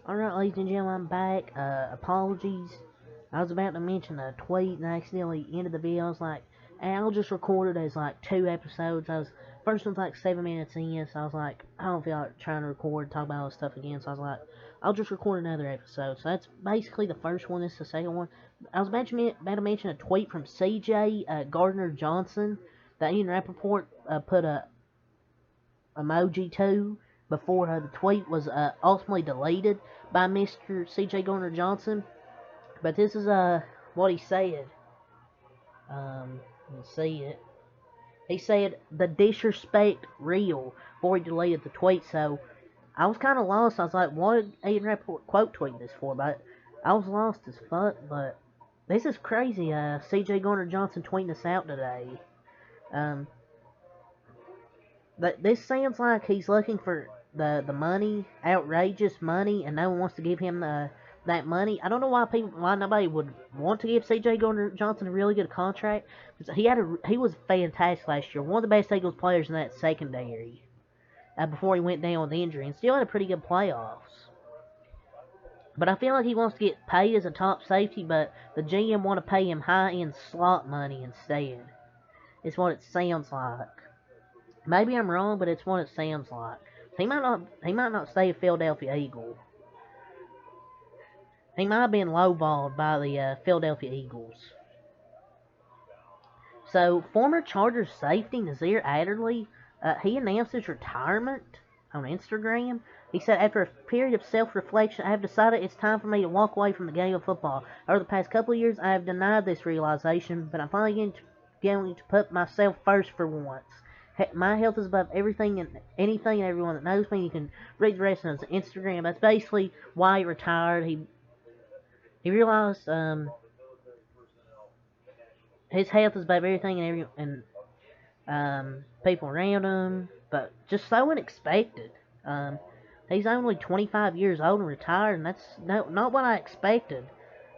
Alright, ladies and gentlemen, I'm back. Apologies. I was about to mention a tweet and I accidentally ended the video. I was like, hey, I'll just record it as like 2 episodes. First one's like 7 minutes in, so I was like, I don't feel like trying to record, talk about all this stuff again. So I was like, I'll just record another episode. So that's basically the first one. This is the second one. I was about to mention a tweet from CJ Gardner Johnson that Ian Rappaport put a emoji to before the tweet was ultimately deleted by Mr. C.J. Gardner Johnson. But this is what he said. Let's see it. He said the disrespect real before he deleted the tweet. So I was kind of lost. I was like, what did Ian Rappaport quote tweet this for? But I was lost as fuck. But this is crazy. C.J. Gardner Johnson tweeting this out today. Um, But this sounds like he's looking for the money, outrageous money, and no one wants to give him that money. I don't know why nobody would want to give C.J. Gardner Johnson a really good contract, because he was fantastic last year, one of the best Eagles players in that secondary before he went down with injury, and still had a pretty good playoffs. But I feel like he wants to get paid as a top safety, but the GM want to pay him high-end slot money instead. It's what it sounds like. Maybe I'm wrong, but it's what it sounds like. He might not stay a Philadelphia Eagle. He might have been lowballed by the Philadelphia Eagles. So, former Chargers safety Nazir Adderley, he announced his retirement on Instagram. He said, after a period of self-reflection, I have decided it's time for me to walk away from the game of football. Over the past couple of years, I have denied this realization, but I'm finally going to put myself first for once. My health is above everything and anything and everyone that knows me. You can read the rest on his Instagram. That's basically why he retired. He realized his health is above everything and people around him, but just so unexpected. Um, he's only 25 years old and retired, and that's not what I expected.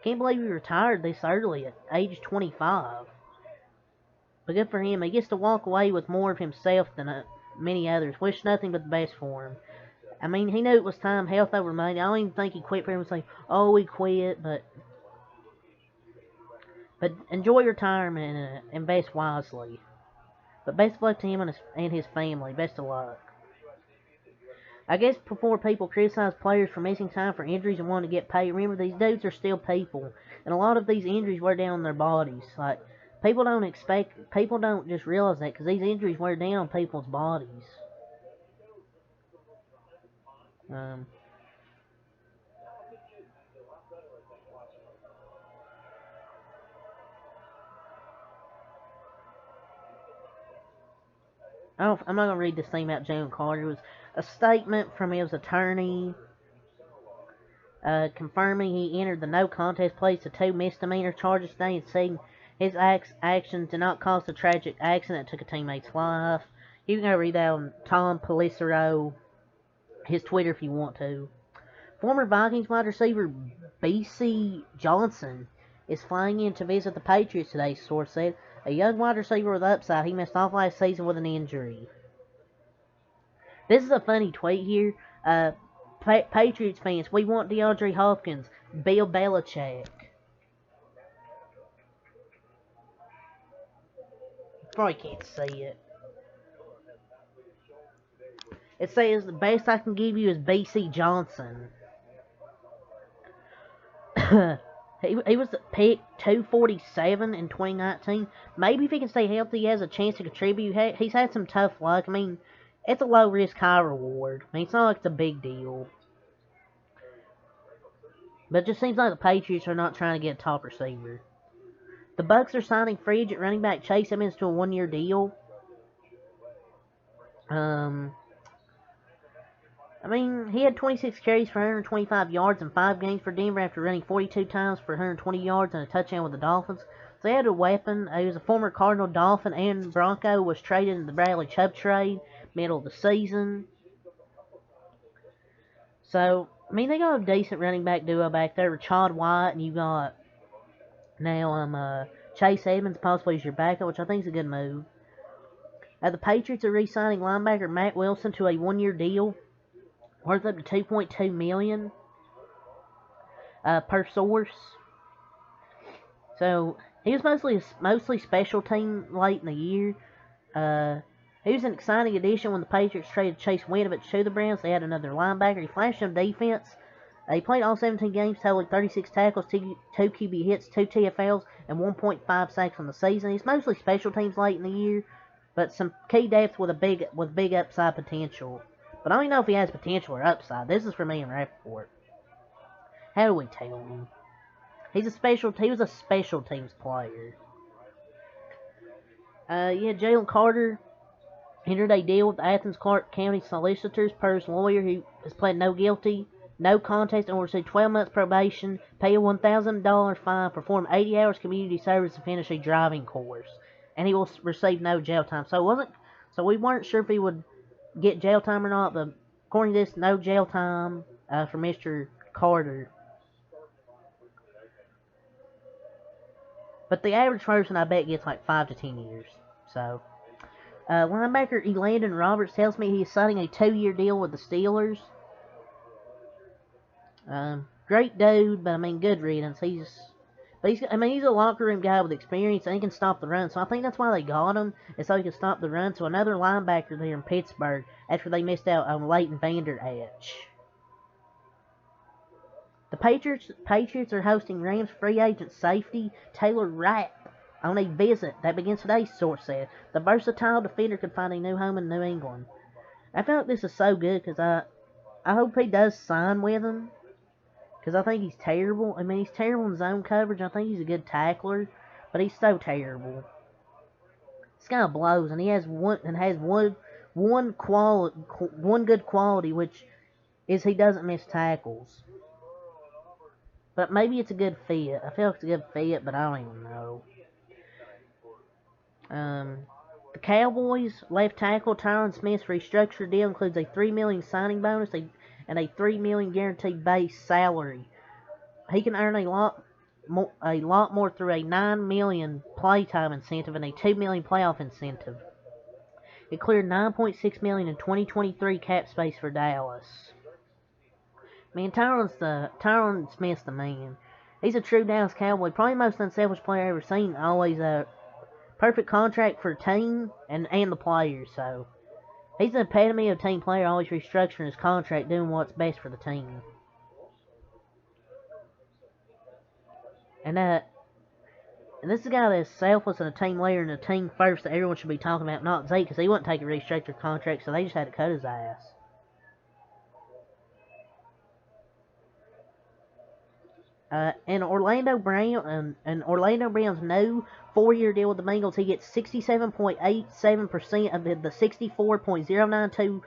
Can't believe he retired this early at age 25. But good for him. He gets to walk away with more of himself than many others. Wish nothing but the best for him. I mean, he knew it was time. Health over money. I don't even think he quit for him to say, "Oh, he quit." But enjoy retirement and invest wisely. But best of luck to him and his family. Best of luck. I guess before people criticize players for missing time for injuries and wanting to get paid, remember these dudes are still people, and a lot of these injuries wear down on their bodies. Like people don't just realize that because these injuries wear down on people's bodies. Um, I'm not gonna read this thing about Jalen Carter. It was a statement from his attorney confirming he entered the no contest plea to two misdemeanor charges today and saying his actions did not cause the tragic accident that took a teammate's life. You can go read that on Tom Pelissero, his Twitter if you want to. Former Vikings wide receiver Bisi Johnson is flying in to visit the Patriots today, source said. A young wide receiver with upside, he missed off last season with an injury. This is a funny tweet here. Patriots fans, we want DeAndre Hopkins. Bill Belichick. Probably can't see it. It says the best I can give you is BC Johnson. he was picked 247 in 2019. Maybe if he can stay healthy, he has a chance to contribute. He's had some tough luck. I mean, it's a low risk, high reward. I mean, it's not like it's a big deal. But it just seems like the Patriots are not trying to get a top receiver. The Bucks are signing free agent running back Chase Edmonds to a 1-year deal. I mean, he had 26 carries for 125 yards in 5 games for Denver after running 42 times for 120 yards and a touchdown with the Dolphins. So he had a weapon. He was a former Cardinal, Dolphin, and Bronco. Was traded in the Bradley Chubb trade middle of the season. So, I mean, they got a decent running back duo back there with Chad White, and you got now Chase Edmonds possibly as your backup, which I think is a good move. The Patriots are re-signing linebacker Matt Wilson to a 1-year deal worth up to $2.2 million. per source. So he was mostly special team late in the year. He was an exciting addition when the Patriots traded Chase Winovich to the Browns. They had another linebacker. He flashed some defense. He played all 17 games, totaling 36 tackles, 2 QB hits, 2 TFLs, and 1.5 sacks on the season. He's mostly special teams late in the year, but some key depth with big upside potential. But I don't even know if he has potential or upside. This is for me and Rappaport. How do we tell him? He was a special teams player. Jalen Carter entered a deal with the Athens Clarke County Solicitors per his lawyer, who has pled no contest, and will receive 12 months probation, pay a $1,000 fine, perform 80 hours community service, and finish a driving course. And he will receive no jail time. So we weren't sure if he would get jail time or not, but according to this, no jail time for Mr. Carter. But the average person, I bet, gets like 5 to 10 years. So, linebacker Elandon Roberts tells me he's signing a 2-year deal with the Steelers. Great dude, but I mean, good riddance. He's a locker room guy with experience, and he can stop the run. So I think that's why they got him, is so he can stop the run. So another linebacker there in Pittsburgh after they missed out on Leighton Vander Esch. The Patriots are hosting Rams free agent safety Taylor Rapp on a visit that begins today, source said. The versatile defender could find a new home in New England. I feel like this is so good because I hope he does sign with them, because I think he's terrible. I mean, he's terrible in zone coverage. I think he's a good tackler, but he's so terrible. This guy blows, and he has one good quality, which is he doesn't miss tackles. But maybe it's a good fit. I feel like it's a good fit, but I don't even know. The Cowboys left tackle Tyron Smith's restructured deal includes a $3 million signing bonus and a $3 million guaranteed base salary. He can earn a lot more through a $9 million playtime incentive and a $2 million playoff incentive. It cleared $9.6 million in 2023 cap space for Dallas. Man, Tyron Smith's the man. He's a true Dallas Cowboy, probably the most unselfish player I've ever seen. Always a perfect contract for team and the players. So he's the epitome of team player, always restructuring his contract, doing what's best for the team. And this is a guy that's selfless and a team leader and a team first that everyone should be talking about, not Zeke, because he wouldn't take a restructured contract, so they just had to cut his ass. And Orlando Brown's new 4-year deal with the Bengals, he gets 67.87% of the $64.092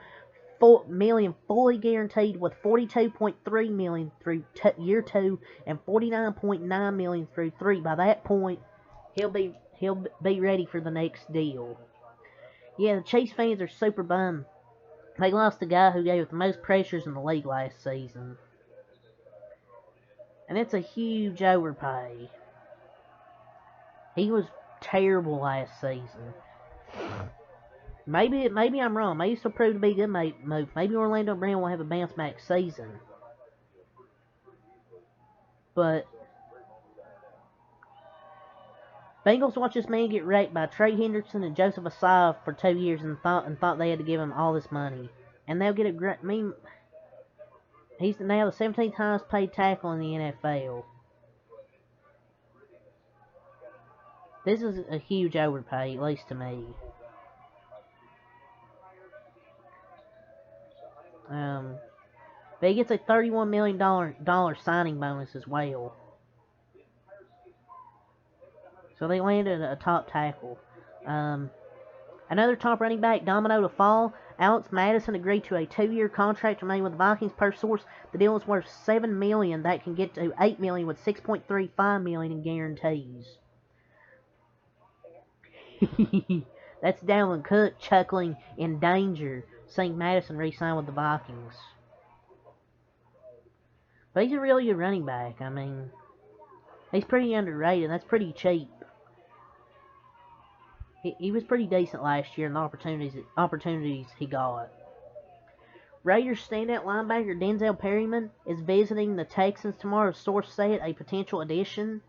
million fully guaranteed, with $42.3 million through year 2 and $49.9 million through 3. By that point, he'll be ready for the next deal. Yeah, the Chiefs fans are super bummed. They lost the guy who gave the most pressures in the league last season. And it's a huge overpay. He was terrible last season. Maybe I'm wrong. Maybe it's still proved to be a good move. Maybe Orlando Brown will have a bounce back season. But Bengals watched this man get wrecked by Trey Hendrickson and Joseph Asai for 2 years and thought they had to give him all this money. And they'll get a great. He's now the 17th highest paid tackle in the NFL. This is a huge overpay, at least to me. But he gets a $31 million signing bonus as well. So they landed a top tackle. Another top running back, domino to fall. Alex Madison agreed to a 2-year contract to remain with the Vikings per source. The deal is worth $7 million. That can get to $8 million with $6.35 million in guarantees. That's Dalvin Cook chuckling in danger, seeing Madison re-sign with the Vikings. But he's a really good running back. I mean, he's pretty underrated. That's pretty cheap. He was pretty decent last year in the opportunities he got. Raiders standout linebacker Denzel Perryman is visiting the Texans tomorrow. Source said a potential addition.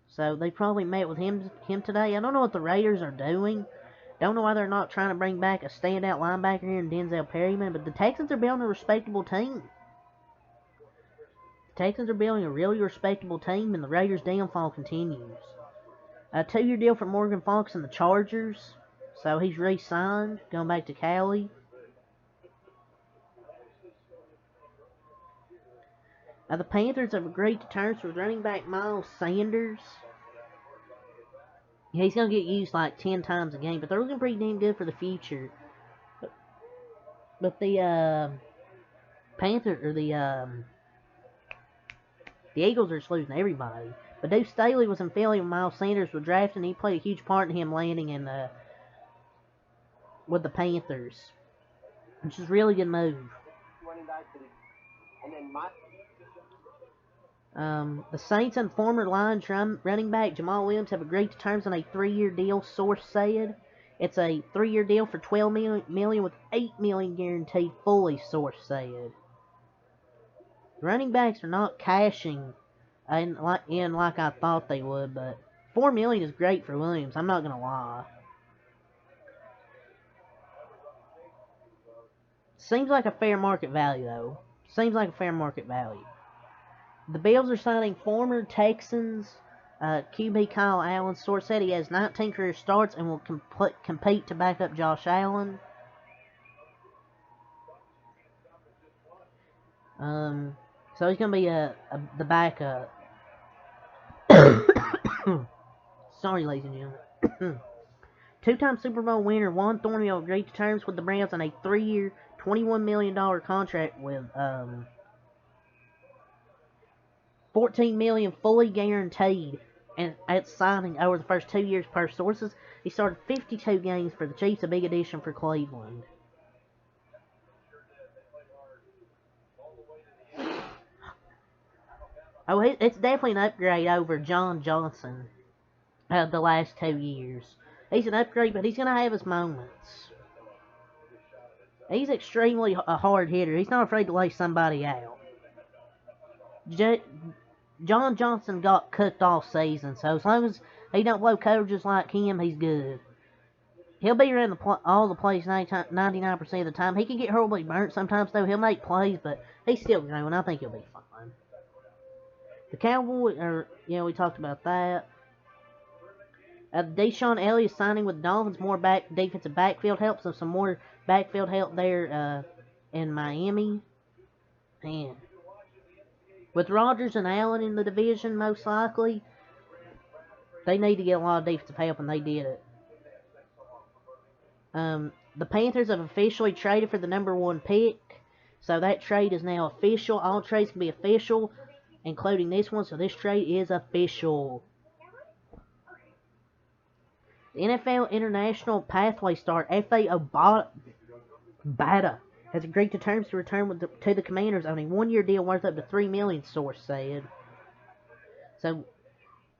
So they probably met with him today. I don't know what the Raiders are doing. Don't know why they're not trying to bring back a standout linebacker here in Denzel Perryman. But the Texans are building a respectable team. The Texans are building a really respectable team, and the Raiders' downfall continues. A 2-year deal for Morgan Fox and the Chargers. So he's re-signed, going back to Cali. The Panthers have agreed to terms with running back Miles Sanders. Yeah, he's going to get used like 10 times a game, but they're looking pretty damn good for the future. But the Eagles are just losing everybody. But Deuce Staley was in Philly when Miles Sanders was drafted, and he played a huge part in him landing in with the Panthers, which is a really good move. The Saints and former Lions running back Jamal Williams have agreed to terms on a 3-year deal. Source said it's a 3-year deal for $12 million with $8 million guaranteed fully. Source said running backs are not cashing in like I thought they would, but $4 million is great for Williams. I'm not gonna lie. Seems like a fair market value though. Seems like a fair market value. The Bills are signing former Texans QB Kyle Allen. Source said he has 19 career starts and will compete to back up Josh Allen. So he's going to be the backup. Sorry, ladies and gentlemen. Two-time Super Bowl winner Juan Thornhill agreed to terms with the Browns on a 3-year, $21 million contract with $14 million fully guaranteed, and at signing over the first 2 years per sources. He started 52 games for the Chiefs, a big addition for Cleveland. Oh, it's definitely an upgrade over John Johnson the last 2 years. He's an upgrade, but he's going to have his moments. He's extremely a hard hitter. He's not afraid to lay somebody out. John Johnson got cooked all season, so as long as he don't blow coverages like him, he's good. He'll be around all the plays 99% of the time. He can get horribly burnt sometimes, though. He'll make plays, but he's still growing. I think he'll be fine. The Cowboys, we talked about that. Deshaun Elliott signing with the Dolphins. More defensive backfield help, so some more backfield help there in Miami. Man. With Rodgers and Allen in the division, most likely, they need to get a lot of defensive help, and they did it. The Panthers have officially traded for the number 1 pick, so that trade is now official. All trades can be official, including this one, so this trade is official. The NFL International Pathway star F.A. Obata has agreed to terms to return to the Commanders on a 1-year deal worth up to $3 million, source said. So,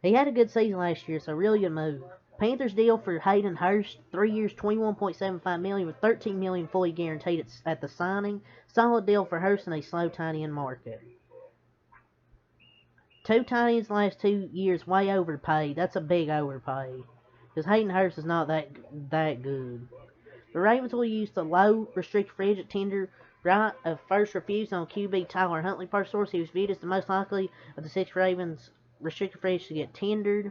he had a good season last year, so really good move. Panthers deal for Hayden Hurst, 3 years, $21.75 million with $13 million fully guaranteed at the signing. Solid deal for Hurst in a slow tight end market. 2 tight ends the last 2 years, way overpaid. That's a big overpay. Because Hayden Hurst is not that good. The Ravens will use the low restricted free agent tender right of first refusal on QB Tyler Huntley. Per source, he was viewed as the most likely of the 6 Ravens restricted free agents to get tendered.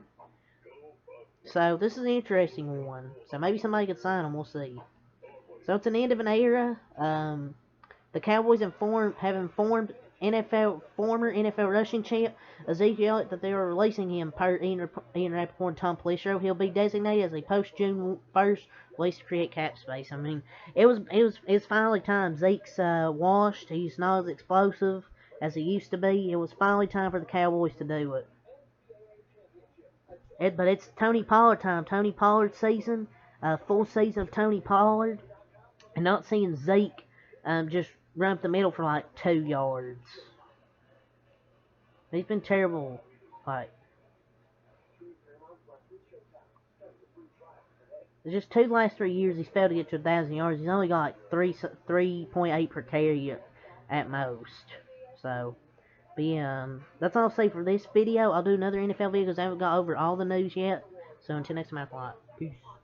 So this is an interesting one. So maybe somebody could sign him. We'll see. So it's an end of an era. The Cowboys have informed former NFL rushing champ Ezekiel Elliott that they are releasing him per Ian Rapoport and Tom Pelissero. He'll be designated as a post-June 1st release to create cap space. I mean, it's finally time. Zeke's washed. He's not as explosive as he used to be. It was finally time for the Cowboys to do it. But it's Tony Pollard time. Tony Pollard season. Full season of Tony Pollard. And not seeing Zeke just run up the middle for like 2 yards. He's been terrible. Just two last 3 years, he's failed to get to 1,000 yards. He's only got like 3.8 per carry at most. So, but yeah, that's all I'll say for this video. I'll do another NFL video because I haven't got over all the news yet. So until next time, I Peace.